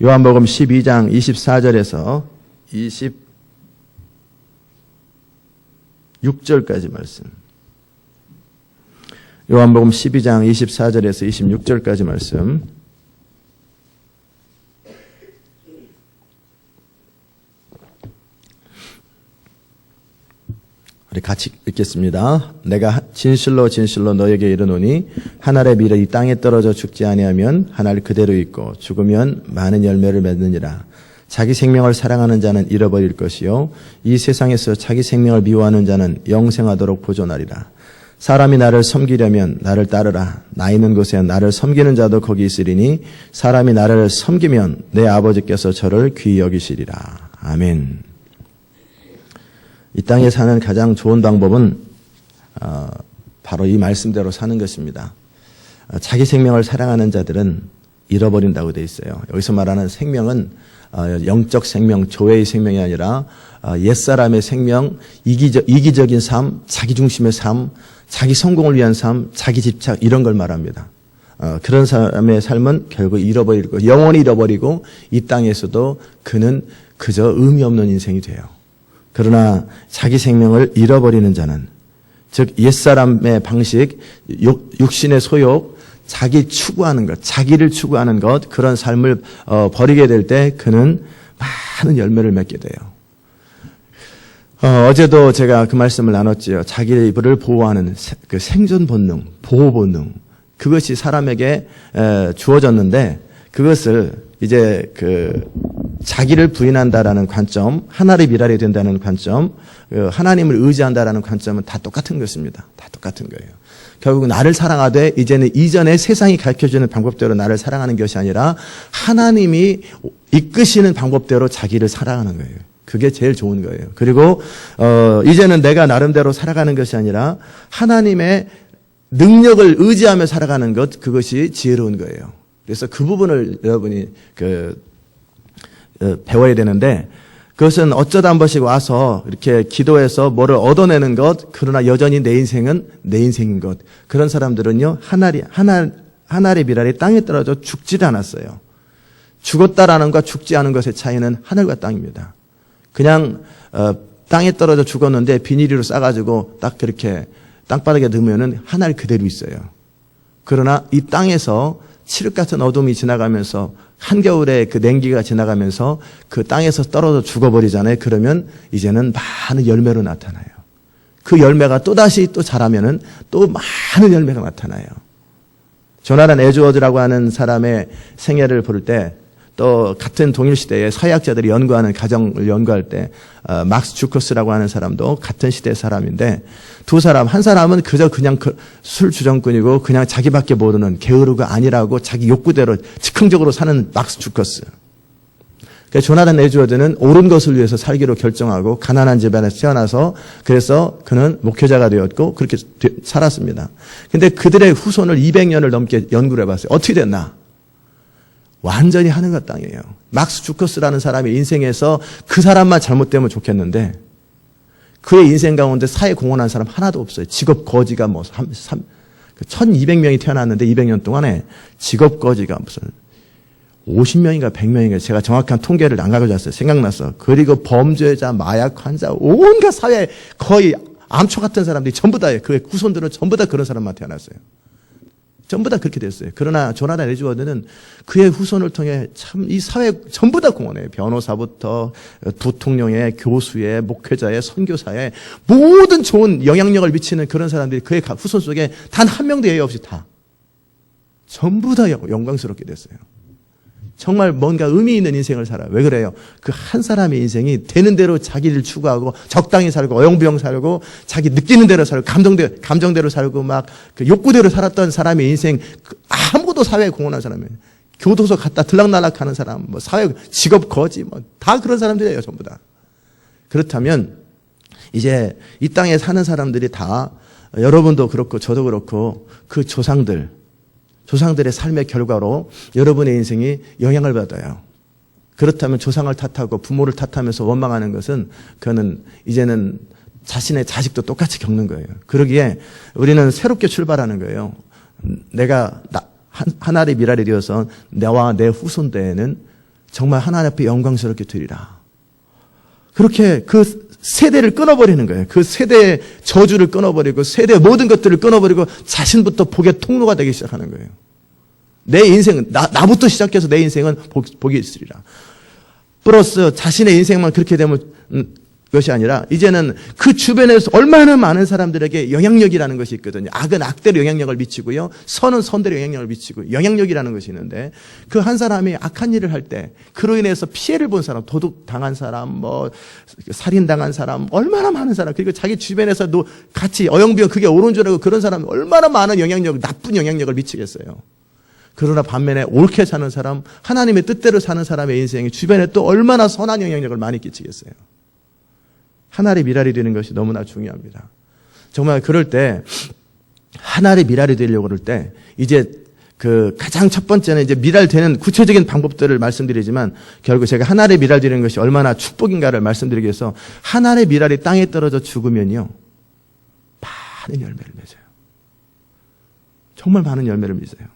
요한복음 12장 24절에서 26절까지 말씀. 요한복음 12장 24절에서 26절까지 말씀. 우리 같이 읽겠습니다. 내가 진실로 진실로 너에게 이르노니 한 알의 밀이 이 땅에 떨어져 죽지 아니하면 한 알 그대로 있고 죽으면 많은 열매를 맺느니라. 자기 생명을 사랑하는 자는 잃어버릴 것이요 이 세상에서 자기 생명을 미워하는 자는 영생하도록 보존하리라. 사람이 나를 섬기려면 나를 따르라. 나 있는 곳에 나를 섬기는 자도 거기 있으리니 사람이 나를 섬기면 내 아버지께서 저를 귀히 여기시리라. 아멘. 이 땅에 사는 가장 좋은 방법은 바로 이 말씀대로 사는 것입니다. 자기 생명을 사랑하는 자들은 잃어버린다고 되어 있어요. 여기서 말하는 생명은 영적 생명, 조회의 생명이 아니라 옛사람의 생명, 이기적인 삶, 자기중심의 삶, 자기 성공을 위한 삶, 자기 집착 이런 걸 말합니다. 그런 사람의 삶은 결국 잃어버리고 영원히 잃어버리고 이 땅에서도 그는 그저 의미 없는 인생이 돼요. 그러나 자기 생명을 잃어버리는 자는 즉 옛사람의 방식, 육신의 소욕, 자기 추구하는 것, 자기를 추구하는 것 그런 삶을 버리게 될 때 그는 많은 열매를 맺게 돼요. 어제도 제가 그 말씀을 나눴지요. 자기를 보호하는 그 생존 본능, 보호 본능 그것이 사람에게 주어졌는데 그것을 이제 자기를 부인한다라는 관점, 하나를 미랄이 된다는 관점, 하나님을 의지한다라는 관점은 다 똑같은 것입니다. 다 똑같은 거예요. 결국 나를 사랑하되 이제는 이전에 세상이 가르쳐주는 방법대로 나를 사랑하는 것이 아니라 하나님이 이끄시는 방법대로 자기를 사랑하는 거예요. 그게 제일 좋은 거예요. 그리고 이제는 내가 나름대로 살아가는 것이 아니라 하나님의 능력을 의지하며 살아가는 것 그것이 지혜로운 거예요. 그래서 그 부분을 여러분이 배워야 되는데 그것은 어쩌다 한 번씩 와서 이렇게 기도해서 뭐를 얻어내는 것 그러나 여전히 내 인생은 내 인생인 것 그런 사람들은요 하늘의 미랄이 땅에 떨어져 죽지를 않았어요. 죽었다라는 것과 죽지 않은 것의 차이는 하늘과 땅입니다. 그냥 땅에 떨어져 죽었는데 비닐로 싸가지고 딱 그렇게 땅바닥에 넣으면은 하늘 그대로 있어요. 그러나 이 땅에서 칠흑 같은 어둠이 지나가면서 한겨울에 그 냉기가 지나가면서 그 땅에서 떨어져 죽어버리잖아요. 그러면 이제는 많은 열매로 나타나요. 그 열매가 또다시 또 자라면은 또 많은 열매가 나타나요. 조나단 에드워드라고 하는 사람의 생애를 볼 때 또 같은 동일 시대에 서양학자들이 연구하는 가정을 연구할 때 막스 주커스라고 하는 사람도 같은 시대의 사람인데 두 사람 한 사람은 그저 그냥 술 주정꾼이고 그냥 자기밖에 모르는 게으르가 아니라고 자기 욕구대로 즉흥적으로 사는 막스 주커스. 그러니까 조나단 에드워드는 옳은 것을 위해서 살기로 결정하고 가난한 집안에서 태어나서 그래서 그는 목회자가 되었고 그렇게 살았습니다. 근데 그들의 후손을 200년을 넘게 연구를 해봤어요. 어떻게 됐나? 완전히 하늘과 땅이에요. 막스 주커스라는 사람의 인생에서 그 사람만 잘못되면 좋겠는데 그의 인생 가운데 사회 공헌한 사람 하나도 없어요. 직업 거지가 1200명이 태어났는데 200년 동안에 직업 거지가 무슨 50명인가 100명인가 제가 정확한 통계를 안 가져왔어요. 생각났어. 그리고 범죄자, 마약 환자, 온갖 사회 거의 암초 같은 사람들이 전부 다예요. 그의 후손들은 전부 다 그런 사람만 태어났어요. 전부 다 그렇게 됐어요. 그러나 조나단 에드워드는 그의 후손을 통해 참 이 사회 전부 다 공헌해요. 변호사부터 부통령의 교수의 목회자의 선교사의 모든 좋은 영향력을 미치는 그런 사람들이 그의 후손 속에 단 한 명도 예외 없이 다 전부 다 영광스럽게 됐어요. 정말 뭔가 의미 있는 인생을 살아요. 왜 그래요? 그 한 사람의 인생이 되는 대로 자기를 추구하고 적당히 살고 어영부영 살고 자기 느끼는 대로 살고 감정대로 살고 막 그 욕구대로 살았던 사람의 인생 아무도 사회에 공헌한 사람이에요. 교도소 갔다 들락날락하는 사람, 뭐 사회 직업 거지 뭐 다 그런 사람들이에요. 전부 다. 그렇다면 이제 이 땅에 사는 사람들이 다 여러분도 그렇고 저도 그렇고 그 조상들의 삶의 결과로 여러분의 인생이 영향을 받아요. 그렇다면 조상을 탓하고 부모를 탓하면서 원망하는 것은 그거는 이제는 자신의 자식도 똑같이 겪는 거예요. 그러기에 우리는 새롭게 출발하는 거예요. 내가 하나의 미랄이 되어서 내와 내 후손대에는 정말 하나님 앞에 영광스럽게 드리라. 그렇게 그 세대를 끊어버리는 거예요. 그 세대의 저주를 끊어버리고 세대의 모든 것들을 끊어버리고 자신부터 복의 통로가 되기 시작하는 거예요. 내 인생은 나부터 시작해서 내 인생은 복이 있으리라. 플러스 자신의 인생만 그렇게 되면 것이 아니라 이제는 그 주변에서 얼마나 많은 사람들에게 영향력이라는 것이 있거든요. 악은 악대로 영향력을 미치고요. 선은 선대로 영향력을 미치고 영향력이라는 것이 있는데 그 한 사람이 악한 일을 할 때 그로 인해서 피해를 본 사람, 도둑 당한 사람, 뭐 살인 당한 사람, 얼마나 많은 사람, 그리고 자기 주변에서도 같이 어영부영 그게 옳은 줄 알고 그런 사람 얼마나 많은 영향력, 나쁜 영향력을 미치겠어요. 그러나 반면에 옳게 사는 사람, 하나님의 뜻대로 사는 사람의 인생이 주변에 또 얼마나 선한 영향력을 많이 끼치겠어요. 하나의 미랄이 되는 것이 너무나 중요합니다. 정말 그럴 때 하나의 미랄이 되려고 그럴 때 이제 그 가장 첫 번째는 이제 미랄 되는 구체적인 방법들을 말씀드리지만 결국 제가 하나의 미랄 되는 것이 얼마나 축복인가를 말씀드리기 위해서 하나의 미랄이 땅에 떨어져 죽으면요 많은 열매를 맺어요. 정말 많은 열매를 맺어요.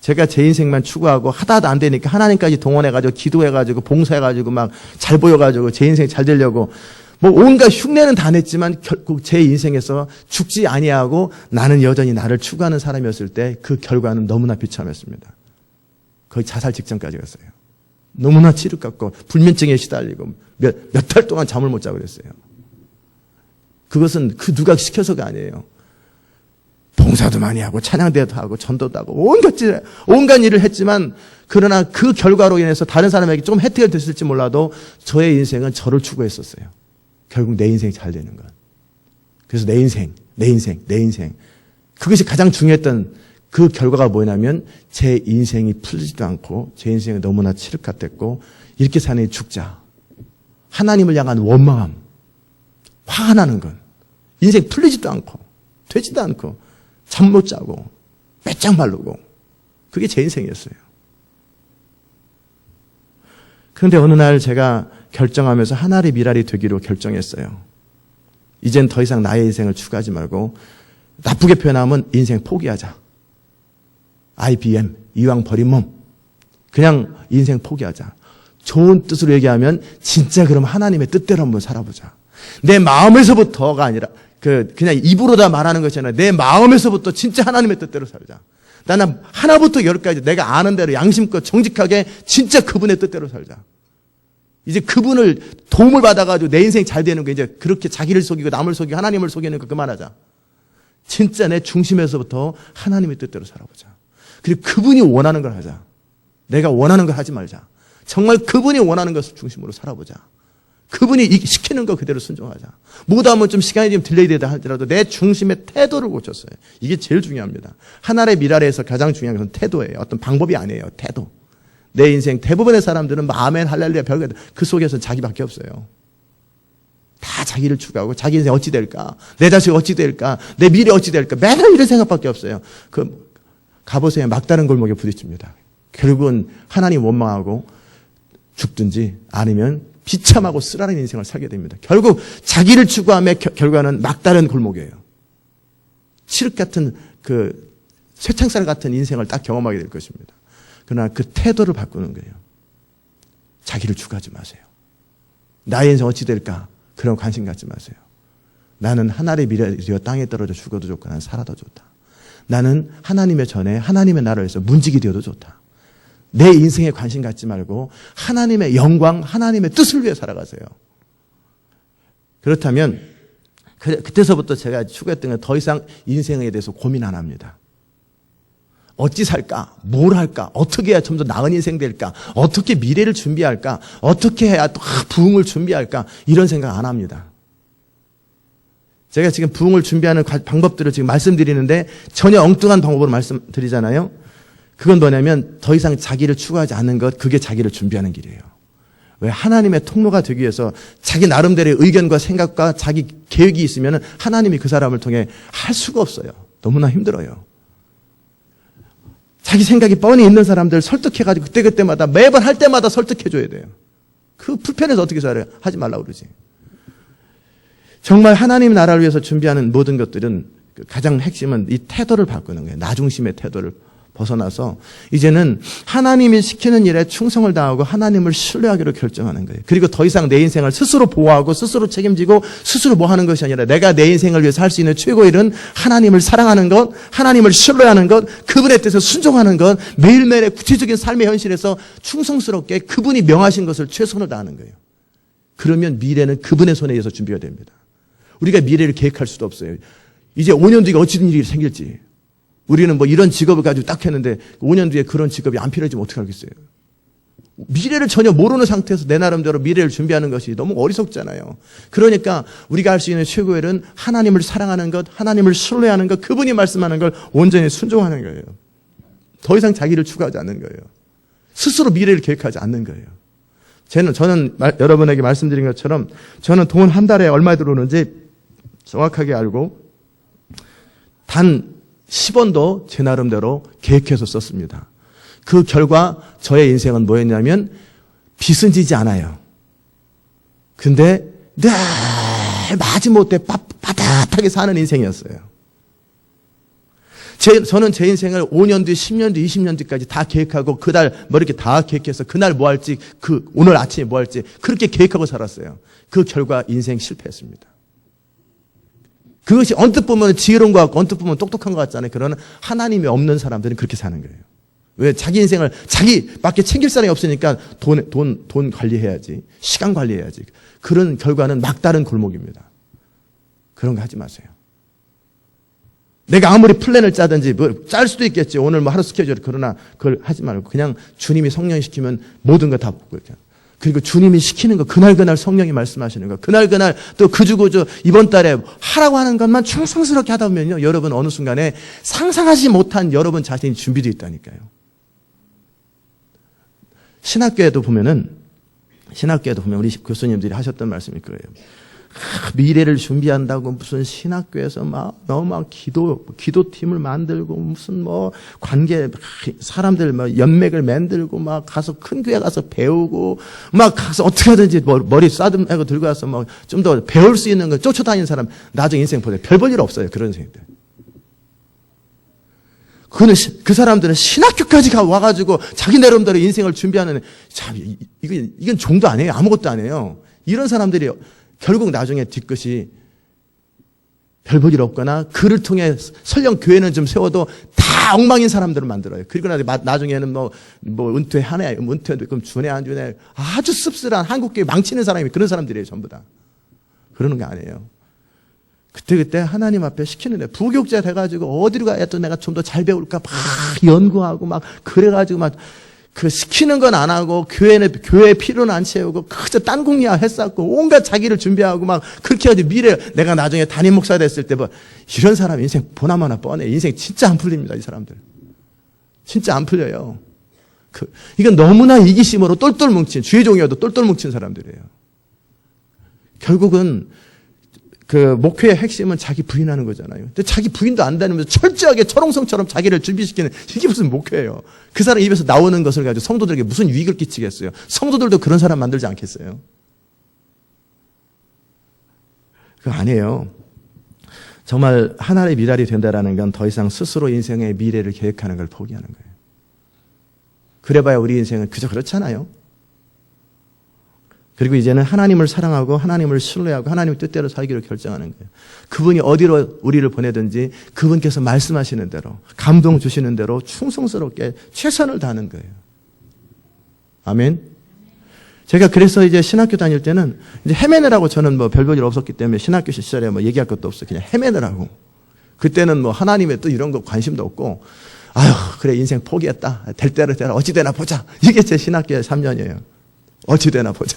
제가 제 인생만 추구하고 하다도 안 되니까 하나님까지 동원해가지고 기도해가지고 봉사해가지고 막 잘 보여가지고 제 인생이 잘 되려고 뭐 온갖 흉내는 다 냈지만 결국 제 인생에서 죽지 아니하고 나는 여전히 나를 추구하는 사람이었을 때 그 결과는 너무나 비참했습니다. 거의 자살 직전까지 갔어요. 너무나 치욕받고 불면증에 시달리고 몇 달 동안 잠을 못 자고 그랬어요. 그것은 그 누가 시켜서가 아니에요. 봉사도 많이 하고 찬양대회도 하고 전도도 하고 온갖 일을 했지만 그러나 그 결과로 인해서 다른 사람에게 좀 혜택을 됐을지 몰라도 저의 인생은 저를 추구했었어요. 결국 내 인생이 잘 되는 것. 그래서 내 인생. 그것이 가장 중요했던 그 결과가 뭐냐면 제 인생이 풀리지도 않고 제 인생이 너무나 칠흑같았고 이렇게 사는 죽자. 하나님을 향한 원망함. 화가 나는 것. 인생 풀리지도 않고 되지도 않고 잠 못 자고 빼짝 마르고 그게 제 인생이었어요. 그런데 어느 날 제가 결정하면서 하나의 미랄이 되기로 결정했어요. 이젠 더 이상 나의 인생을 추구하지 말고 나쁘게 표현하면 인생 포기하자. IBM, 이왕 버린 몸. 그냥 인생 포기하자. 좋은 뜻으로 얘기하면 진짜 그럼 하나님의 뜻대로 한번 살아보자. 내 마음에서부터가 아니라 그냥 입으로 다 말하는 것이 아니라 내 마음에서부터 진짜 하나님의 뜻대로 살자. 나는 하나부터 열까지 내가 아는 대로 양심껏 정직하게 진짜 그분의 뜻대로 살자. 이제 그분을 도움을 받아가지고 내 인생이 잘 되는 거 이제 그렇게 자기를 속이고 남을 속이고 하나님을 속이는 거 그만하자. 진짜 내 중심에서부터 하나님의 뜻대로 살아보자. 그리고 그분이 원하는 걸 하자. 내가 원하는 걸 하지 말자. 정말 그분이 원하는 것을 중심으로 살아보자. 그분이 시키는 거 그대로 순종하자. 못하면 좀 시간이 좀 딜레이 되다 할지라도 내 중심의 태도를 고쳤어요. 이게 제일 중요합니다. 하나의 미랄에서 가장 중요한 것은 태도예요. 어떤 방법이 아니에요. 태도. 내 인생 대부분의 사람들은 아멘 할렐루야 별거 그 속에서 자기밖에 없어요. 다 자기를 추구하고 자기 인생 어찌 될까? 내 자식 어찌 될까? 내 미래 어찌 될까? 맨날 이런 생각밖에 없어요. 가보세요. 막다른 골목에 부딪힙니다. 결국은 하나님 원망하고 죽든지 아니면 비참하고 쓰라린 인생을 살게 됩니다. 결국 자기를 추구함의 결과는 막다른 골목이에요. 칠흑 같은 쇠창살 같은 인생을 딱 경험하게 될 것입니다. 그러나 그 태도를 바꾸는 거예요. 자기를 추구하지 마세요. 나의 인생 어찌 될까? 그런 관심 갖지 마세요. 나는 하나님의 미래되어 땅에 떨어져 죽어도 좋고 난 살아도 좋다. 나는 하나님의 전에 하나님의 나라를 위해서 문지기 되어도 좋다. 내 인생에 관심 갖지 말고 하나님의 영광, 하나님의 뜻을 위해 살아가세요. 그렇다면 그때서부터 제가 추구했던 건 더 이상 인생에 대해서 고민 안 합니다. 어찌 살까? 뭘 할까? 어떻게 해야 좀 더 나은 인생 될까? 어떻게 미래를 준비할까? 어떻게 해야 또 부흥을 준비할까? 이런 생각 안 합니다. 제가 지금 부흥을 준비하는 방법들을 지금 말씀드리는데 전혀 엉뚱한 방법으로 말씀드리잖아요. 그건 뭐냐면 더 이상 자기를 추구하지 않는 것, 그게 자기를 준비하는 길이에요. 왜? 하나님의 통로가 되기 위해서 자기 나름대로의 의견과 생각과 자기 계획이 있으면 하나님이 그 사람을 통해 할 수가 없어요. 너무나 힘들어요. 자기 생각이 뻔히 있는 사람들 설득해가지고 그때마다 매번 할 때마다 설득해줘야 돼요. 그 불편해서 어떻게 살아요? 하지 말라고 그러지. 정말 하나님 나라를 위해서 준비하는 모든 것들은 가장 핵심은 이 태도를 바꾸는 거예요. 나 중심의 태도를 벗어나서 이제는 하나님이 시키는 일에 충성을 다하고 하나님을 신뢰하기로 결정하는 거예요. 그리고 더 이상 내 인생을 스스로 보호하고 스스로 책임지고 스스로 뭐 하는 것이 아니라 내가 내 인생을 위해서 할 수 있는 최고의 일은 하나님을 사랑하는 것, 하나님을 신뢰하는 것, 그분의 뜻에 순종하는 것, 매일매일의 구체적인 삶의 현실에서 충성스럽게 그분이 명하신 것을 최선을 다하는 거예요. 그러면 미래는 그분의 손에 의해서 준비가 됩니다. 우리가 미래를 계획할 수도 없어요. 이제 5년 뒤에 어찌된 일이 생길지. 우리는 뭐 이런 직업을 가지고 딱 했는데 5년 뒤에 그런 직업이 안 필요해지면 어떻게 하겠어요? 미래를 전혀 모르는 상태에서 내 나름대로 미래를 준비하는 것이 너무 어리석잖아요. 그러니까 우리가 할 수 있는 최고의 일은 하나님을 사랑하는 것, 하나님을 신뢰하는 것, 그분이 말씀하는 걸 온전히 순종하는 거예요. 더 이상 자기를 추구하지 않는 거예요. 스스로 미래를 계획하지 않는 거예요. 저는 여러분에게 말씀드린 것처럼 저는 돈 한 달에 얼마 들어오는지 정확하게 알고 단 10원도 제 나름대로 계획해서 썼습니다. 그 결과 저의 인생은 뭐였냐면 빚은 지지 않아요. 근데 늘 마지못해 빠듯하게 사는 인생이었어요. 저는 제 인생을 5년 뒤, 10년 뒤, 20년 뒤까지 다 계획하고 그날 뭐 이렇게 다 계획해서 그날 뭐 할지, 오늘 아침에 뭐 할지 그렇게 계획하고 살았어요. 그 결과 인생 실패했습니다. 그것이 언뜻 보면 지혜로운 것 같고 언뜻 보면 똑똑한 것 같잖아요. 그러나 하나님이 없는 사람들은 그렇게 사는 거예요. 왜? 자기 인생을 자기밖에 챙길 사람이 없으니까 돈 관리해야지. 시간 관리해야지. 그런 결과는 막다른 골목입니다. 그런 거 하지 마세요. 내가 아무리 플랜을 짜든지 짤 수도 있겠지. 오늘 뭐 하루 스케줄. 그러나 그걸 하지 말고 그냥 주님이 성령이 시키면 모든 거 다 보고 이렇게. 그리고 주님이 시키는 거 그날 성령이 말씀하시는 거 그날 또 그주고주 이번 달에 하라고 하는 것만 충성스럽게 하다 보면요. 여러분 어느 순간에 상상하지 못한 여러분 자신이 준비되어 있다니까요. 신학교에도 보면 우리 교수님들이 하셨던 말씀이 그래요. 미래를 준비한다고 무슨 신학교에서 막 기도팀을 만들고 무슨 뭐 관계 사람들 뭐 연맥을 만들고 막 가서 큰 교회 가서 배우고 막 가서 어떻게 하든지 머리 싸듬고 들고 와서 뭐 좀 더 배울 수 있는 거 쫓아다니는 사람 나중에 인생 보세요. 별 볼 일 없어요. 그런 생각들. 그 사람들은 신학교까지 와가지고 자기 나름대로 인생을 준비하는 참 이건 종도 아니에요. 아무것도 아니에요. 이런 사람들이 결국 나중에 뒤끝이 별 볼 일 없거나 그를 통해 설령 교회는 좀 세워도 다 엉망인 사람들을 만들어요. 그리고 나중에는 뭐 은퇴하네, 은퇴도 그럼 주네 안 주네 아주 씁쓸한 한국교회 망치는 사람이 그런 사람들이에요. 전부 다. 그러는 게 아니에요. 그때 하나님 앞에 시키는데 부교육자 돼가지고 어디로 가야 또 내가 좀 더 잘 배울까 막 연구하고 막 그래가지고 막 그 시키는 건 안 하고 교회 필요는 안 채우고 그저 딴 궁리야 했었고 온갖 자기를 준비하고 막 그렇게 해가지고 미래 내가 나중에 담임 목사 됐을 때 뭐 이런 사람 인생 보나마나 뻔해. 인생 진짜 안 풀립니다. 이 사람들. 진짜 안 풀려요. 이건 너무나 이기심으로 똘똘 뭉친 주의 종이어도 똘똘 뭉친 사람들이에요. 결국은 그 목회의 핵심은 자기 부인하는 거잖아요. 근데 자기 부인도 안 다니면서 철저하게 철옹성처럼 자기를 준비시키는 이게 무슨 목회예요. 그 사람 입에서 나오는 것을 가지고 성도들에게 무슨 유익을 끼치겠어요. 성도들도 그런 사람 만들지 않겠어요. 그거 아니에요. 정말 하나의 미랄이 된다라는 건 더 이상 스스로 인생의 미래를 계획하는 걸 포기하는 거예요. 그래봐야 우리 인생은 그저 그렇잖아요. 그리고 이제는 하나님을 사랑하고 하나님을 신뢰하고 하나님의 뜻대로 살기로 결정하는 거예요. 그분이 어디로 우리를 보내든지 그분께서 말씀하시는 대로 감동 주시는 대로 충성스럽게 최선을 다하는 거예요. 아멘. 제가 그래서 이제 신학교 다닐 때는 이제 헤매느라고 저는 뭐 별 볼 일 없었기 때문에 신학교 시절에 뭐 얘기할 것도 없어 그냥 헤매느라고. 그때는 뭐 하나님의 또 이런 거 관심도 없고 아유 그래 인생 포기했다. 될 대로 되라 어찌 되나 보자. 이게 제 신학교의 3년이에요. 어찌 되나 보자.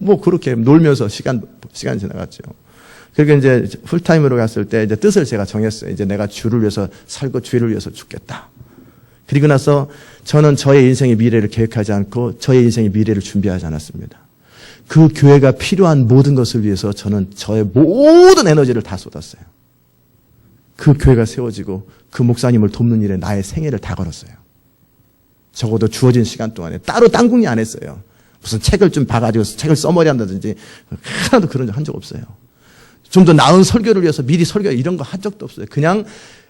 뭐 그렇게 놀면서 시간 지나갔죠. 그리고 이제 풀타임으로 갔을 때 이제 뜻을 제가 정했어요. 이제 내가 주를 위해서 살고 주를 위해서 죽겠다. 그리고 나서 저는 저의 인생의 미래를 계획하지 않고 저의 인생의 미래를 준비하지 않았습니다. 그 교회가 필요한 모든 것을 위해서 저는 저의 모든 에너지를 다 쏟았어요. 그 교회가 세워지고 그 목사님을 돕는 일에 나의 생애를 다 걸었어요. 적어도 주어진 시간 동안에 따로 딴 궁리 안 했어요. 무슨 책을 좀 봐가지고 책을 써머리 한다든지 하나도 그런 적 한 적 없어요. 좀 더 나은 설교를 위해서 미리 설교 이런 거 한 적도 없어요. 그냥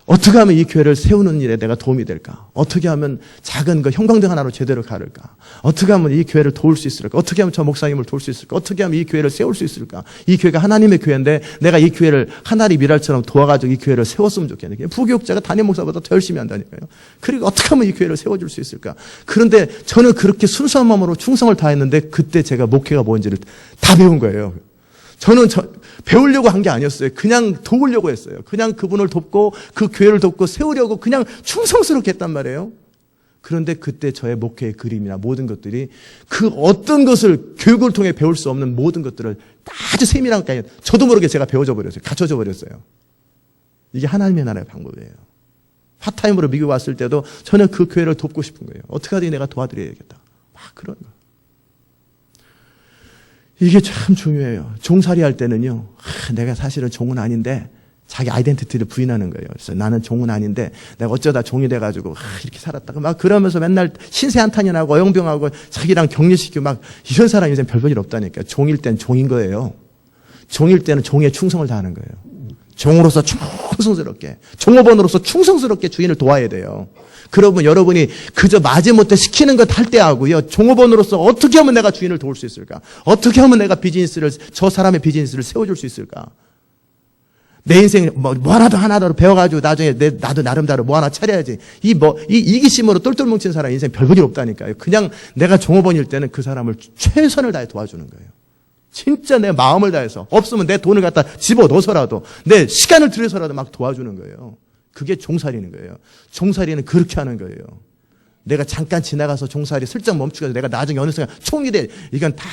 어떻게 하면 이 교회를 세우는 일에 내가 도움이 될까? 어떻게 하면 작은 그 형광등 하나로 제대로 가를까? 어떻게 하면 이 교회를 도울 수 있을까? 어떻게 하면 저 목사님을 도울 수 있을까? 어떻게 하면 이 교회를 세울 수 있을까? 이 교회가 하나님의 교회인데 내가 이 교회를 하나리 미랄처럼 도와가지고 이 교회를 세웠으면 좋겠네. 부교육자가 담임 목사보다 더 열심히 한다니까요. 그리고 어떻게 하면 이 교회를 세워줄 수 있을까? 그런데 저는 그렇게 순수한 마음으로 충성을 다했는데 그때 제가 목회가 뭔지를 다 배운 거예요. 저는 배우려고 한 게 아니었어요. 그냥 도우려고 했어요. 그냥 그분을 돕고 그 교회를 돕고 세우려고 그냥 충성스럽게 했단 말이에요. 그런데 그때 저의 목회의 그림이나 모든 것들이 그 어떤 것을 교육을 통해 배울 수 없는 모든 것들을 아주 세밀하게 저도 모르게 제가 배워져 버렸어요. 갖춰져 버렸어요. 이게 하나님의 나라의 방법이에요. 파타임으로 미국 왔을 때도 저는 그 교회를 돕고 싶은 거예요. 어떻게 하든지 내가 도와드려야겠다. 막 그런 거. 이게 참 중요해요. 종살이 할 때는요, 내가 사실은 종은 아닌데, 자기 아이덴티티를 부인하는 거예요. 그래서 나는 종은 아닌데, 내가 어쩌다 종이 돼가지고, 이렇게 살았다가, 막 그러면서 맨날 신세 한탄이나고 어영병하고 자기랑 격려시키고 막, 이런 사람 인생 별 볼일 없다니까요. 종일 땐 종인 거예요. 종일 때는 종에 충성을 다하는 거예요. 종으로서 충성스럽게, 종업원으로서 충성스럽게 주인을 도와야 돼요. 그러면 여러분이 그저 마지못해 시키는 것 할 때 하고요. 종업원으로서 어떻게 하면 내가 주인을 도울 수 있을까? 어떻게 하면 내가 저 사람의 비즈니스를 세워줄 수 있을까? 내 인생 뭐 하나도 배워가지고 나중에 나도 나름대로 뭐 하나 차려야지. 이기심으로 똘똘 뭉친 사람 인생 별 볼일 없다니까요. 그냥 내가 종업원일 때는 그 사람을 최선을 다해 도와주는 거예요. 진짜 내 마음을 다해서 없으면 내 돈을 갖다 집어넣어서라도 내 시간을 들여서라도 막 도와주는 거예요. 그게 종살이는 거예요. 종살이는 그렇게 하는 거예요. 내가 잠깐 지나가서 종살이 슬쩍 멈추고 내가 나중에 어느 순간 총리 돼. 이건 다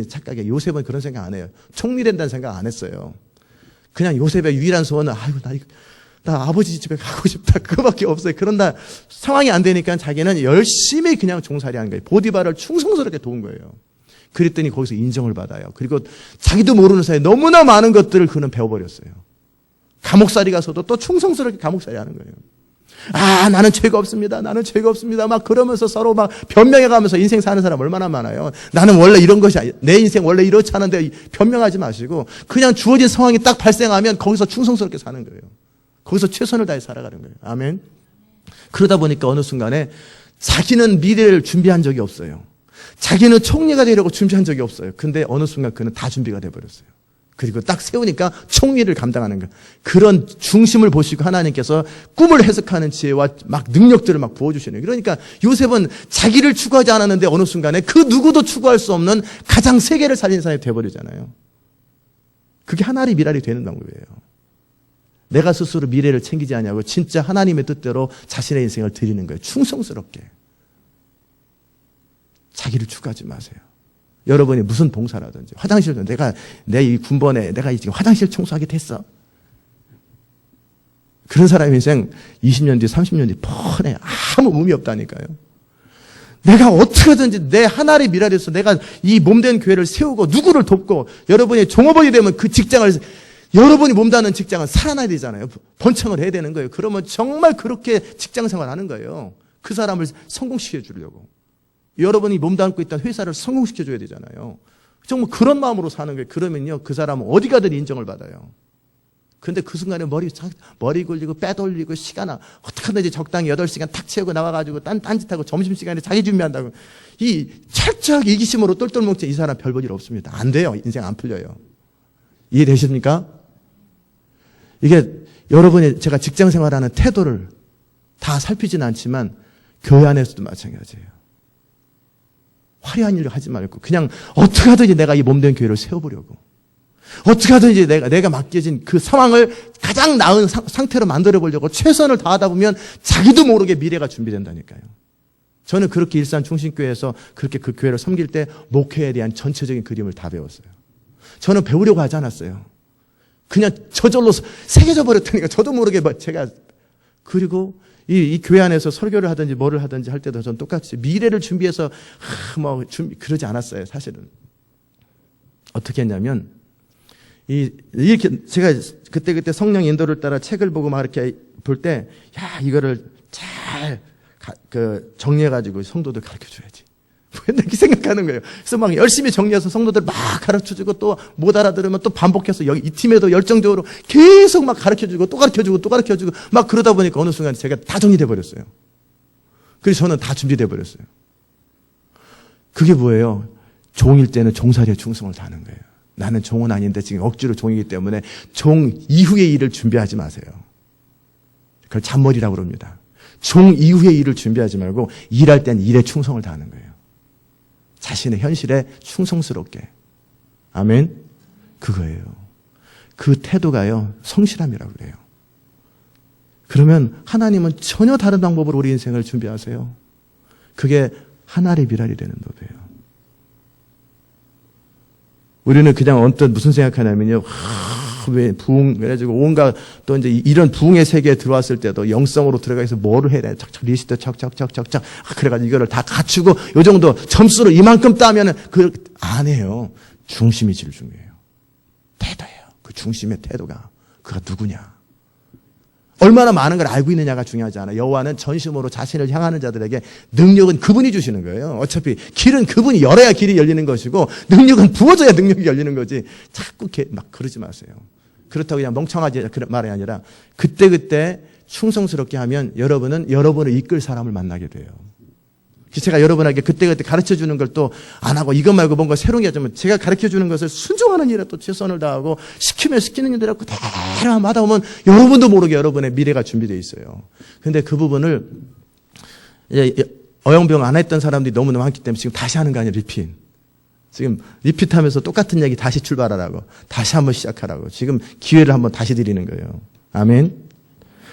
착각이에요. 요셉은 그런 생각 안 해요. 총리 된다는 생각 안 했어요. 그냥 요셉의 유일한 소원은 나 아버지 집에 가고 싶다. 그거밖에 없어요. 그런다 상황이 안 되니까 자기는 열심히 그냥 종살이 하는 거예요. 보디바를 충성스럽게 도운 거예요. 그랬더니 거기서 인정을 받아요. 그리고 자기도 모르는 사이에 너무나 많은 것들을 그는 배워버렸어요. 감옥살이 가서도 또 충성스럽게 감옥살이 하는 거예요. 나는 죄가 없습니다. 나는 죄가 없습니다. 막 그러면서 서로 막 변명해 가면서 인생 사는 사람 얼마나 많아요. 나는 원래 이런 것이 아니, 내 인생 원래 이렇지 않은데 변명하지 마시고 그냥 주어진 상황이 딱 발생하면 거기서 충성스럽게 사는 거예요. 거기서 최선을 다해 살아가는 거예요. 아멘. 그러다 보니까 어느 순간에 자기는 미래를 준비한 적이 없어요. 자기는 총리가 되려고 준비한 적이 없어요. 근데 어느 순간 그는 다 준비가 돼버렸어요. 그리고 딱 세우니까 총리를 감당하는 거. 그런 중심을 보시고 하나님께서 꿈을 해석하는 지혜와 막 능력들을 막 부어주시는 거예요. 그러니까 요셉은 자기를 추구하지 않았는데 어느 순간에 그 누구도 추구할 수 없는 가장 세계를 살린 사람이 돼버리잖아요. 그게 하나리 미랄이 되는 방법이에요. 내가 스스로 미래를 챙기지 않냐고 진짜 하나님의 뜻대로 자신의 인생을 드리는 거예요. 충성스럽게. 자기를 추구하지 마세요. 여러분이 무슨 봉사라든지 화장실도 내 이 군번에 내가 지금 화장실 청소하게 됐어. 그런 사람의 인생 20년 뒤 30년 뒤 뻔해. 아무 의미 없다니까요. 내가 어떻게든지 내 하나의 미랄에서 내가 이 몸된 교회를 세우고 누구를 돕고 여러분이 종업원이 되면 그 직장을 여러분이 몸다는 직장은 살아나야 되잖아요. 번창을 해야 되는 거예요. 그러면 정말 그렇게 직장 생활하는 거예요. 그 사람을 성공시켜 주려고. 여러분이 몸담고 있던 회사를 성공시켜줘야 되잖아요. 정말 그런 마음으로 사는 거예요. 그러면요, 그 사람은 어디 가든 인정을 받아요. 근데 그 순간에 머리 굴리고 빼돌리고 시간아, 어떻게 하든지 적당히 8시간 탁 채우고 나와가지고 딴짓하고 점심시간에 자기 준비한다고. 이 철저하게 이기심으로 똘똘 뭉친 이 사람 별 볼 일 없습니다. 안 돼요. 인생 안 풀려요. 이해되십니까? 이게 여러분이 제가 직장 생활하는 태도를 다 살피지는 않지만 교회 안에서도 마찬가지예요. 화려한 일을 하지 말고 그냥 어떻게 하든지 내가 이 몸된 교회를 세워보려고 어떻게 하든지 내가 맡겨진 그 상황을 가장 나은 상태로 만들어보려고 최선을 다하다 보면 자기도 모르게 미래가 준비된다니까요. 저는 그렇게 일산 충신교회에서 그렇게 그 교회를 섬길 때 목회에 대한 전체적인 그림을 다 배웠어요. 저는 배우려고 하지 않았어요. 그냥 저절로 새겨져 버렸다니까. 저도 모르게 제가. 그리고 이 교회 안에서 설교를 하든지 뭐를 하든지 할 때도 저는 똑같이 미래를 준비해서 그러지 않았어요. 사실은 어떻게 했냐면 이렇게 제가 그때 성령 인도를 따라 책을 보고 막 이렇게 볼 때 이거를 잘 정리해가지고 성도들 가르쳐 줘야지. 뭐 이렇게 생각하는 거예요. 그래서 막 열심히 정리해서 성도들 막 가르쳐주고 또 못 알아들으면 또 반복해서 여기 이 팀에도 열정적으로 계속 막 가르쳐주고 또 가르쳐주고 또 가르쳐주고 막 그러다 보니까 어느 순간 제가 다 정리돼 버렸어요. 그래서 저는 다 준비돼 버렸어요. 그게 뭐예요? 종일 때는 종살이에 충성을 다하는 거예요. 나는 종은 아닌데 지금 억지로 종이기 때문에 종 이후의 일을 준비하지 마세요. 그걸 잔머리라고 그럽니다. 종 이후의 일을 준비하지 말고 일할 땐 일에 충성을 다하는 거예요. 자신의 현실에 충성스럽게. 아멘. 그거예요. 그 태도가요, 성실함이라고 그래요. 그러면 하나님은 전혀 다른 방법으로 우리 인생을 준비하세요. 그게 하나의 미랄이 되는 법이에요. 우리는 그냥 언뜻 무슨 생각하냐면요. 왜 부흥, 그래가지고 온갖 또 이제 이런 부흥의 세계에 들어왔을 때도 영성으로 들어가서 뭐를 해야 돼? 착착 리스트 착착착착착. 그래가지고 이거를 다 갖추고 요 정도 점수로 이만큼 따면은 그 안 해요. 중심이 제일 중요해요. 태도예요. 그 중심의 태도가. 그가 누구냐. 얼마나 많은 걸 알고 있느냐가 중요하지 않아요. 여호와는 전심으로 자신을 향하는 자들에게 능력은 그분이 주시는 거예요. 어차피 길은 그분이 열어야 길이 열리는 것이고 능력은 부어져야 능력이 열리는 거지. 자꾸 막 그러지 마세요. 그렇다고 그냥 멍청하지 그런 말이 아니라 그때그때 충성스럽게 하면 여러분은 여러분을 이끌 사람을 만나게 돼요. 제가 여러분에게 그때그때 가르쳐주는 걸 또 안 하고 이것 말고 뭔가 새로운 게 하자면 제가 가르쳐주는 것을 순종하는 일에 또 최선을 다하고 시키면 시키는 일들 하고 대로 하다 보면 여러분도 모르게 여러분의 미래가 준비되어 있어요. 그런데 그 부분을 어영부영 안 했던 사람들이 너무나 많기 때문에 지금 다시 하는 거 아니에요. 리핏. 지금 리핏하면서 똑같은 얘기 다시 출발하라고. 다시 한번 시작하라고. 지금 기회를 한번 다시 드리는 거예요. 아멘.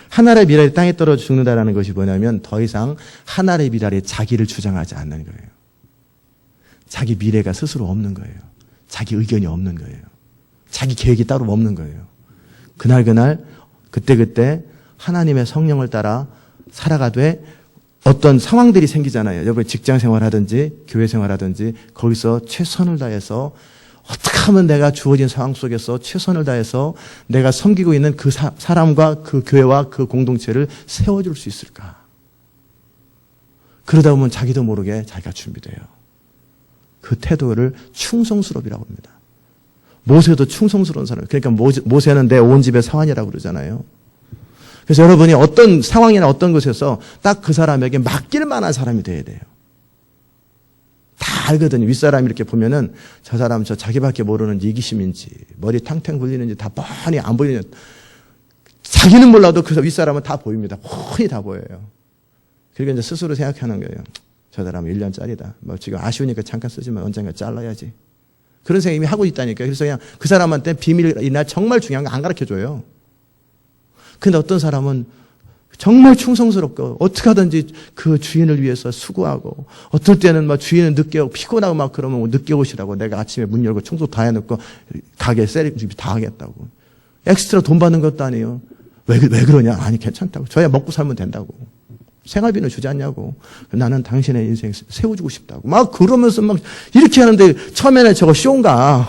하나의 미랄이 땅에 떨어져 죽는다라는 것이 뭐냐면 더 이상 하나의 미랄이 자기를 주장하지 않는 거예요. 자기 미래가 스스로 없는 거예요. 자기 의견이 없는 거예요. 자기 계획이 따로 없는 거예요. 그날 그때 하나님의 성령을 따라 살아가되 어떤 상황들이 생기잖아요. 여러분 직장 생활하든지 교회 생활하든지 거기서 최선을 다해서 어떻게 하면 내가 주어진 상황 속에서 최선을 다해서 내가 섬기고 있는 그 사람과 그 교회와 그 공동체를 세워줄 수 있을까? 그러다 보면 자기도 모르게 자기가 준비돼요. 그 태도를 충성스럽이라고 합니다. 모세도 충성스러운 사람. 그러니까 모세는 내 온 집의 사환이라고 그러잖아요. 그래서 여러분이 어떤 상황이나 어떤 곳에서 딱 그 사람에게 맡길 만한 사람이 돼야 돼요. 다 알거든요. 윗사람 이렇게 보면은 저 사람 저 자기밖에 모르는 이기심인지 머리 탕탕 굴리는지 다 뻔히 안 보이는 자기는 몰라도 그 윗사람은 다 보입니다. 훤히 다 보여요. 그리고 이제 스스로 생각하는 거예요. 저 사람은 1년짜리다. 뭐 지금 아쉬우니까 잠깐 쓰지만 언젠가 잘라야지. 그런 생각 이미 하고 있다니까요. 그래서 그냥 그 사람한테 비밀이나 정말 중요한 거 안 가르쳐줘요. 근데 어떤 사람은 정말 충성스럽고 어떻게 하든지 그 주인을 위해서 수고하고 어떨 때는 막 주인은 늦게 오고 피곤하고 막 그러면 늦게 오시라고 내가 아침에 문 열고 청소 다 해놓고 가게 세리 다 하겠다고. 엑스트라 돈 받는 것도 아니에요. 왜 그러냐? 아니 괜찮다고. 저야 먹고 살면 된다고. 생활비는 주지 않냐고. 나는 당신의 인생 세워주고 싶다고. 막 그러면서 막 이렇게 하는데 처음에는 저거 쇼인가.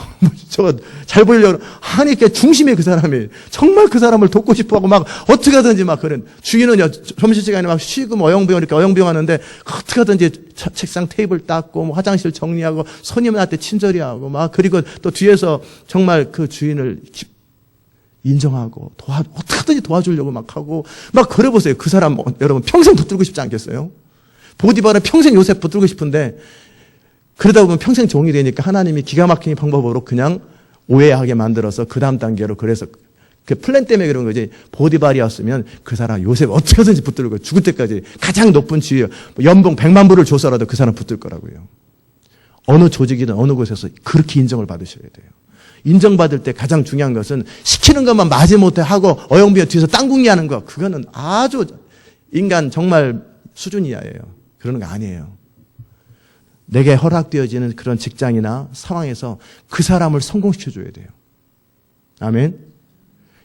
저거 잘 보이려고. 하니까 중심에 그 사람이 정말 그 사람을 돕고 싶어 하고 막 어떻게 하든지 막 그런. 주인은 점심시간에 막 쉬고 뭐 어영부영 이렇게 어영부영 하는데 어떻게 하든지 책상 테이블 닦고 뭐 화장실 정리하고 손님한테 친절히 하고 막 그리고 또 뒤에서 정말 그 주인을 인정하고 어떻게든지 도와주려고 막 하고 막 그래보세요. 그 사람 여러분 평생 붙들고 싶지 않겠어요? 보디바는 평생 요셉 붙들고 싶은데 그러다 보면 평생 종이 되니까 하나님이 기가 막힌 방법으로 그냥 오해하게 만들어서 그 다음 단계로 그래서 그 플랜 때문에 그런 거지. 보디발이었으면 그 사람 요셉 어떻게든지 붙들고 죽을 때까지 가장 높은 지위 연봉 100만 불을 줘서라도 그 사람 붙들 거라고요. 어느 조직이든 어느 곳에서 그렇게 인정을 받으셔야 돼요. 인정받을 때 가장 중요한 것은 시키는 것만 마지못해 하고 어영부영 뒤에서 땅궁리 하는 거 그거는 아주 인간 정말 수준 이하예요. 그러는 거 아니에요. 내게 허락되어지는 그런 직장이나 상황에서 그 사람을 성공시켜줘야 돼요. 아멘.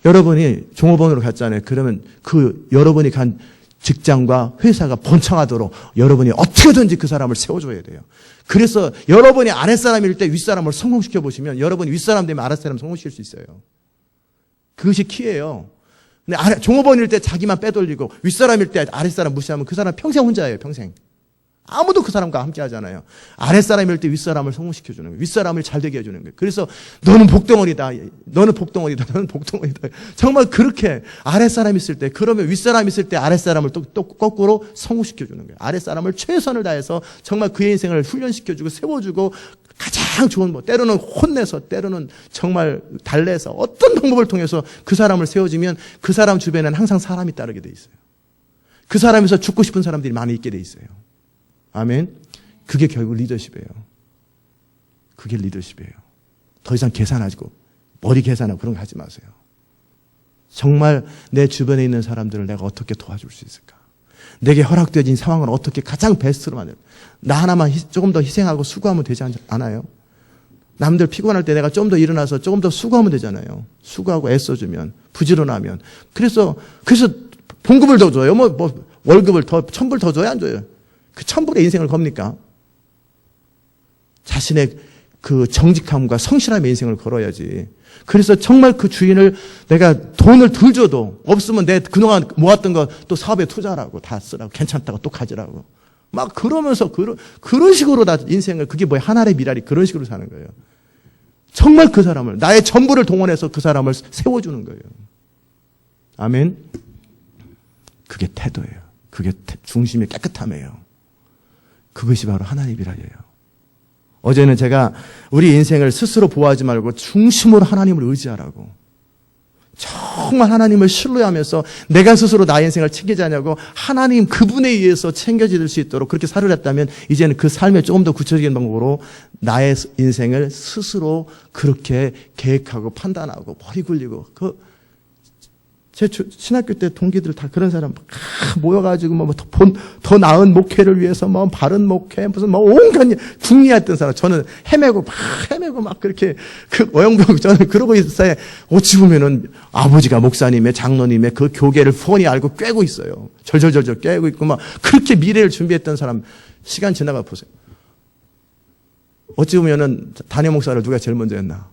여러분이 종업원으로 갔잖아요. 그러면 그 여러분이 간 직장과 회사가 번창하도록 여러분이 어떻게든지 그 사람을 세워줘야 돼요. 그래서 여러분이 아랫사람일 때 윗사람을 성공시켜 보시면 여러분이 윗사람 되면 아랫사람 성공시킬 수 있어요. 그것이 키예요. 근데 종업원일 때 자기만 빼돌리고 윗사람일 때 아랫사람 무시하면 그 사람 평생 혼자예요. 평생. 아무도 그 사람과 함께 하잖아요. 아랫사람일 때 윗사람을 성공시켜주는 거예요. 윗사람을 잘되게 해주는 거예요. 그래서 너는 복덩어리다. 너는 복덩어리다. 너는 복덩어리다. 정말 그렇게 아랫사람 있을 때, 그러면 윗사람 있을 때 아랫사람을 또 거꾸로 성공시켜주는 거예요. 아랫사람을 최선을 다해서 정말 그의 인생을 훈련시켜주고 세워주고 가장 좋은 때로는 혼내서 때로는 정말 달래서 어떤 방법을 통해서 그 사람을 세워주면 그 사람 주변에는 항상 사람이 따르게 돼 있어요. 그 사람에서 죽고 싶은 사람들이 많이 있게 돼 있어요. 아멘. 그게 결국 리더십이에요. 그게 리더십이에요. 더 이상 계산하고 머리 계산하고 그런 거 하지 마세요. 정말 내 주변에 있는 사람들을 내가 어떻게 도와줄 수 있을까? 내게 허락되어진 상황을 어떻게 가장 베스트로 만들까? 나 하나만 조금 더 희생하고 수고하면 되지 않아요? 남들 피곤할 때 내가 좀 더 일어나서 조금 더 수고하면 되잖아요. 수고하고 애써주면, 부지런하면. 그래서 봉급을 더 줘요. 월급을 더, 1,000불 더 줘야 안 줘요? 그 1,000불의 인생을 겁니까? 자신의 그 정직함과 성실함의 인생을 걸어야지. 그래서 정말 그 주인을 내가 돈을 덜 줘도 없으면 내 그동안 모았던 거 또 사업에 투자하라고 다 쓰라고 괜찮다고 또 가지라고. 막 그러면서 그런 식으로 다 인생을 그게 뭐야 하나의 미랄이 그런 식으로 사는 거예요. 정말 그 사람을 나의 전부를 동원해서 그 사람을 세워주는 거예요. 아멘. 그게 태도예요. 그게 중심의 깨끗함이에요. 그것이 바로 하나님의 미랄이에요. 어제는 제가 우리 인생을 스스로 보호하지 말고 중심으로 하나님을 의지하라고. 정말 하나님을 신뢰하면서 내가 스스로 나의 인생을 챙기자냐고 하나님 그분에 의해서 챙겨질 수 있도록 그렇게 살으랬다면 이제는 그 삶에 조금 더 구체적인 방법으로 나의 인생을 스스로 그렇게 계획하고 판단하고 머리 굴리고 제 신학교 때 동기들 다 그런 사람 모여가지고 더 나은 목회를 위해서 바른 목회 무슨 온갖 궁리했던 사람 저는 헤매고 막 그렇게 어영부영 저는 그러고 있어요. 어찌 보면은 아버지가 목사님의 장로님의 그 교계를 훤히 알고 꿰고 있어요. 절절절절 꿰고 있고 막 그렇게 미래를 준비했던 사람 시간 지나가 보세요. 어찌 보면은 담임 목사를 누가 제일 먼저 했나?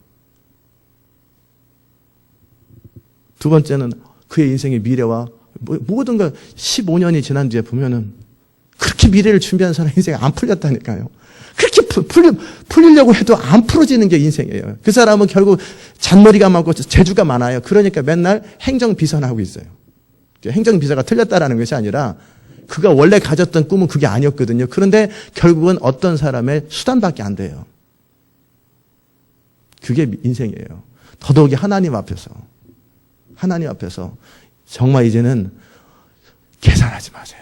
두 번째는 그의 인생의 미래와 모든 걸 15년이 지난 뒤에 보면은 그렇게 미래를 준비한 사람 인생이 안 풀렸다니까요. 그렇게 풀리려고 해도 안 풀어지는 게 인생이에요. 그 사람은 결국 잔머리가 많고 재주가 많아요. 그러니까 맨날 행정비서하고 있어요. 행정비서가 틀렸다라는 것이 아니라 그가 원래 가졌던 꿈은 그게 아니었거든요. 그런데 결국은 어떤 사람의 수단밖에 안 돼요. 그게 인생이에요. 더더욱이 하나님 앞에서 정말 이제는 계산하지 마세요.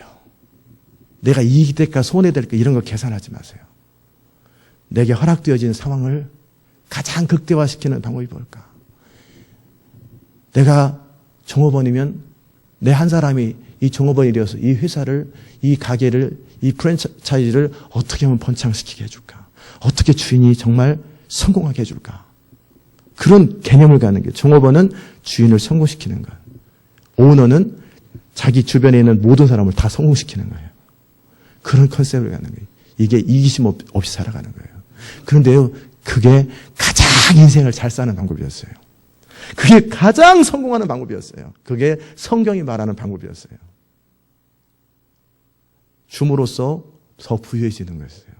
내가 이익이 될까 손해될까 이런 거 계산하지 마세요. 내게 허락되어진 상황을 가장 극대화시키는 방법이 뭘까? 내가 종업원이면 내 한 사람이 이 종업원이 되어서 이 회사를, 이 가게를, 이 프랜차이즈를 어떻게 하면 번창시키게 해줄까? 어떻게 주인이 정말 성공하게 해줄까? 그런 개념을 갖는 게 종업원은 주인을 성공시키는 거예요. 오너는 자기 주변에 있는 모든 사람을 다 성공시키는 거예요. 그런 컨셉을 갖는 거예요. 이게 이기심 없이 살아가는 거예요. 그런데요, 그게 가장 인생을 잘 사는 방법이었어요. 그게 가장 성공하는 방법이었어요. 그게 성경이 말하는 방법이었어요. 줌으로써 더 부유해지는 거였어요.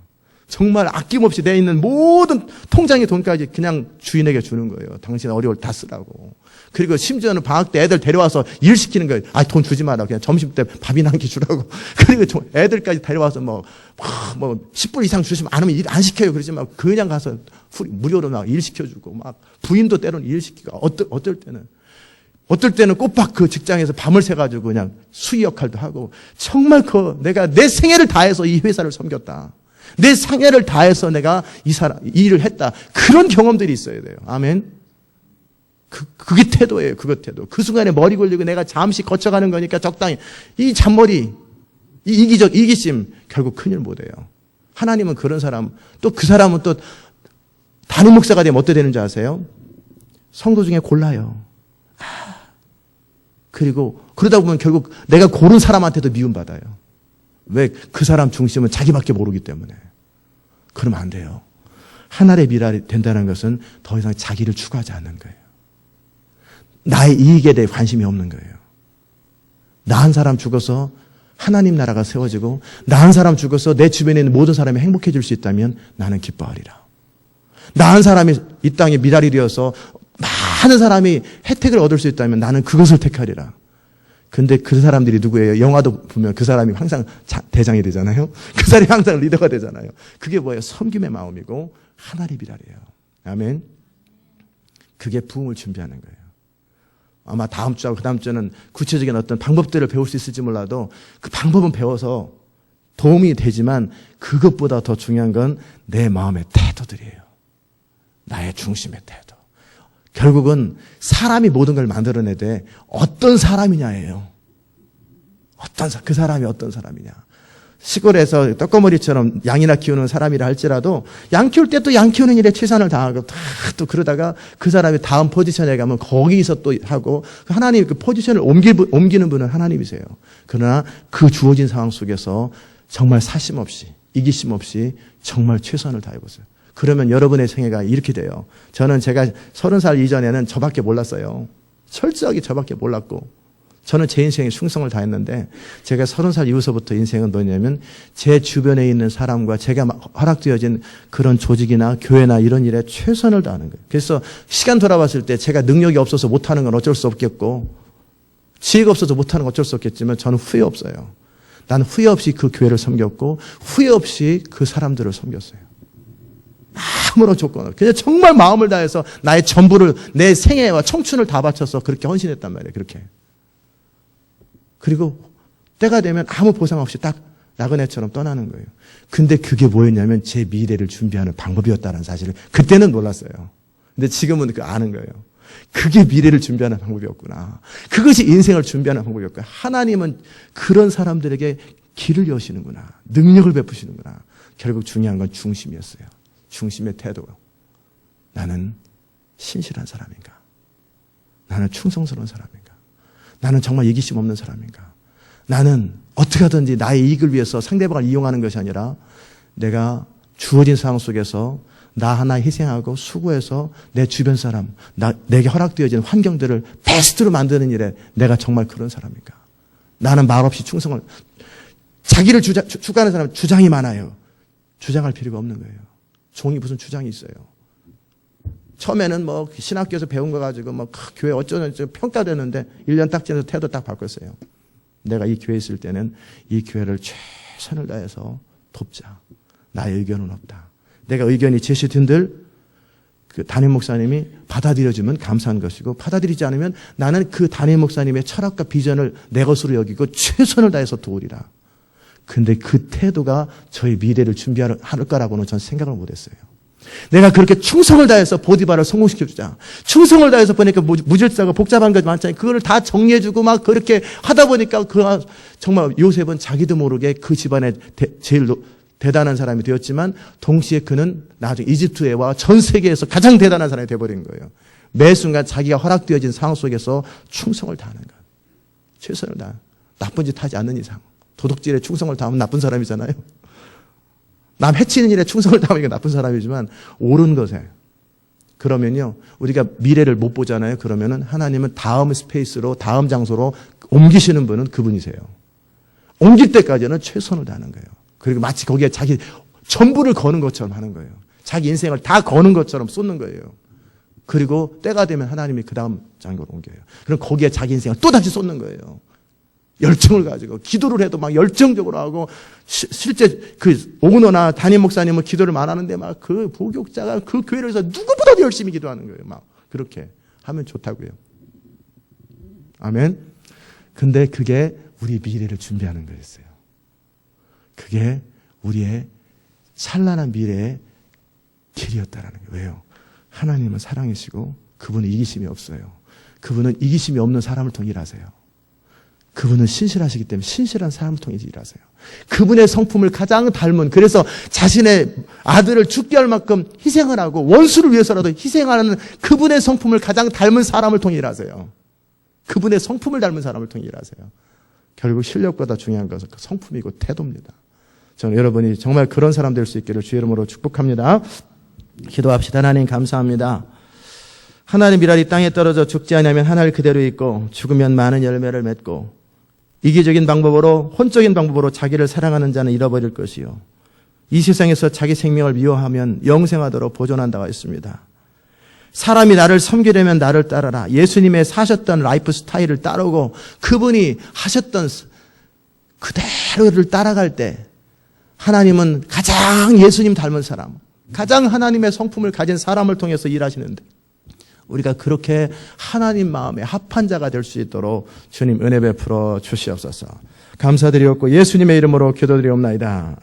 정말 아낌없이 내 있는 모든 통장의 돈까지 그냥 주인에게 주는 거예요. 당신 어려울 다 쓰라고. 그리고 심지어는 방학 때 애들 데려와서 일 시키는 거예요. 돈 주지 마라. 그냥 점심 때 밥이나 한 끼 주라고. 그리고 애들까지 데려와서 10불 이상 주시면 안 하면 일 안 시켜요. 그러지만 그냥 가서 무료로 막 일 시켜주고 막 부인도 때로는 일 시키고 어떨 때는 꼬박 그 직장에서 밤을 새가지고 그냥 수의 역할도 하고 정말 내가 내 생애를 다해서 이 회사를 섬겼다. 내 생애를 다해서 내가 이 일을 했다. 그런 경험들이 있어야 돼요. 아멘. 그게 태도예요. 그것 태도. 그 순간에 머리 굴리고 내가 잠시 거쳐가는 거니까 적당히 이 잔머리, 이 이기심 결국 큰일 못해요. 하나님은 그런 사람 또 그 사람은 또 담임 목사가 되면 어떻게 되는지 아세요? 성도 중에 골라요. 그리고 그러다 보면 결국 내가 고른 사람한테도 미움받아요. 왜? 그 사람 중심은 자기밖에 모르기 때문에. 그러면 안 돼요. 하나님의 미랄이 된다는 것은 더 이상 자기를 추구하지 않는 거예요. 나의 이익에 대해 관심이 없는 거예요. 나 한 사람 죽어서 하나님 나라가 세워지고 나 한 사람 죽어서 내 주변에 있는 모든 사람이 행복해질 수 있다면 나는 기뻐하리라. 나 한 사람이 이 땅에 미랄이 되어서 많은 사람이 혜택을 얻을 수 있다면 나는 그것을 택하리라. 근데 그 사람들이 누구예요? 영화도 보면 그 사람이 항상 대장이 되잖아요. 그 사람이 항상 리더가 되잖아요. 그게 뭐예요? 섬김의 마음이고 하나님의 미랄이에요. 아멘. 그게 부흥을 준비하는 거예요. 아마 다음 주하고 그 다음 주는 구체적인 어떤 방법들을 배울 수 있을지 몰라도 그 방법은 배워서 도움이 되지만 그것보다 더 중요한 건 내 마음의 태도들이에요. 나의 중심의 태도. 결국은 사람이 모든 걸 만들어내되 어떤 사람이냐예요. 그 사람이 어떤 사람이냐. 시골에서 떡거머리처럼 양이나 키우는 사람이라 할지라도 양 키울 때 또 양 키우는 일에 최선을 다하고 또 그러다가 그 사람이 다음 포지션에 가면 거기서 또 하고 하나님 그 포지션을 옮기는 분은 하나님이세요. 그러나 그 주어진 상황 속에서 정말 사심 없이 이기심 없이 정말 최선을 다해보세요. 그러면 여러분의 생애가 이렇게 돼요. 저는 제가 30살 이전에는 저밖에 몰랐어요. 철저하게 저밖에 몰랐고 저는 제 인생에 충성을 다했는데 제가 30살 이후서부터 인생은 뭐냐면 제 주변에 있는 사람과 제가 허락되어진 그런 조직이나 교회나 이런 일에 최선을 다하는 거예요. 그래서 시간 돌아봤을 때 제가 능력이 없어서 못하는 건 어쩔 수 없겠고 지혜가 없어서 못하는 건 어쩔 수 없겠지만 저는 후회 없어요. 나는 후회 없이 그 교회를 섬겼고 후회 없이 그 사람들을 섬겼어요. 아무런 조건 없이 그냥 정말 마음을 다해서 나의 전부를 내 생애와 청춘을 다 바쳐서 그렇게 헌신했단 말이에요. 그렇게. 그리고 때가 되면 아무 보상 없이 딱 나그네처럼 떠나는 거예요. 근데 그게 뭐였냐면 제 미래를 준비하는 방법이었다는 사실을 그때는 몰랐어요. 근데 지금은 그 아는 거예요. 그게 미래를 준비하는 방법이었구나. 그것이 인생을 준비하는 방법이었구나. 하나님은 그런 사람들에게 길을 여시는구나. 능력을 베푸시는구나. 결국 중요한 건 중심이었어요. 중심의 태도. 나는 신실한 사람인가? 나는 충성스러운 사람인가? 나는 정말 이기심 없는 사람인가? 나는 어떻게 하든지 나의 이익을 위해서 상대방을 이용하는 것이 아니라 내가 주어진 상황 속에서 나 하나 희생하고 수고해서 내 주변 사람, 내게 허락되어진 환경들을 베스트로 만드는 일에 내가 정말 그런 사람인가? 나는 말없이 충성을, 자기를 추구하는 사람은 주장이 많아요. 주장할 필요가 없는 거예요. 종이 무슨 주장이 있어요. 처음에는 뭐 신학교에서 배운 거 가지고 뭐 교회 어쩌고 평가되는데 1년 딱 지나서 태도 딱 바꿨어요. 내가 이 교회에 있을 때는 이 교회를 최선을 다해서 돕자. 나의 의견은 없다. 내가 의견이 제시된들 그 담임 목사님이 받아들여주면 감사한 것이고 받아들이지 않으면 나는 그 담임 목사님의 철학과 비전을 내 것으로 여기고 최선을 다해서 도우리라. 근데 그 태도가 저의 미래를 준비할 거라고는 전 생각을 못했어요. 내가 그렇게 충성을 다해서 보디바를 성공시켜주자. 충성을 다해서 보니까 무질서하고 복잡한 것 많잖아요. 그거를 다 정리해주고 막 그렇게 하다 보니까 정말 요셉은 자기도 모르게 그 집안의 제일 대단한 사람이 되었지만 동시에 그는 나중에 이집트에 와 전 세계에서 가장 대단한 사람이 되어버린 거예요. 매 순간 자기가 허락되어진 상황 속에서 충성을 다하는 것. 최선을 다하는. 나쁜 짓 하지 않는 이상. 도덕질에 충성을 다하면 나쁜 사람이잖아요. 남 해치는 일에 충성을 다하면 나쁜 사람이지만 옳은 것에 그러면요 우리가 미래를 못 보잖아요. 그러면은 하나님은 다음 스페이스로 다음 장소로 옮기시는 분은 그분이세요. 옮길 때까지는 최선을 다하는 거예요. 그리고 마치 거기에 자기 전부를 거는 것처럼 하는 거예요. 자기 인생을 다 거는 것처럼 쏟는 거예요. 그리고 때가 되면 하나님이 그 다음 장소로 옮겨요. 그럼 거기에 자기 인생을 또다시 쏟는 거예요. 열정을 가지고 기도를 해도 막 열정적으로 하고 실제 그 오너나 담임 목사님은 기도를 많이 막 그 부교육자가 그 교회를 위해서 누구보다도 열심히 기도하는 거예요. 막 그렇게 하면 좋다고요. 아멘. 근데 그게 우리 미래를 준비하는 거였어요. 그게 우리의 찬란한 미래의 길이었다라는 거예요. 왜요? 하나님은 사랑이시고 그분은 이기심이 없어요. 그분은 이기심이 없는 사람을 통해 일하세요. 그분은 신실하시기 때문에 신실한 사람을 통해 일하세요. 그분의 성품을 가장 닮은, 그래서 자신의 아들을 죽게 할 만큼 희생을 하고 원수를 위해서라도 희생하는 그분의 성품을 가장 닮은 사람을 통해 일하세요. 그분의 성품을 닮은 사람을 통해 일하세요. 결국 실력보다 중요한 것은 그 성품이고 태도입니다. 저는 여러분이 정말 그런 사람 될 수 있기를 주의 이름으로 축복합니다. 기도합시다. 하나님 감사합니다. 하나님 미랄이 땅에 떨어져 죽지 않으면 하늘 그대로 있고 죽으면 많은 열매를 맺고 이기적인 방법으로, 혼적인 방법으로 자기를 사랑하는 자는 잃어버릴 것이요. 이 세상에서 자기 생명을 미워하면 영생하도록 보존한다고 했습니다. 사람이 나를 섬기려면 나를 따르라. 예수님의 사셨던 라이프 스타일을 따르고 그분이 하셨던 그대로를 따라갈 때 하나님은 가장 예수님 닮은 사람, 가장 하나님의 성품을 가진 사람을 통해서 일하시는데 우리가 그렇게 하나님 마음에 합한 자가 될 수 있도록 주님 은혜 베풀어 주시옵소서. 감사드리옵고 예수님의 이름으로 기도드리옵나이다.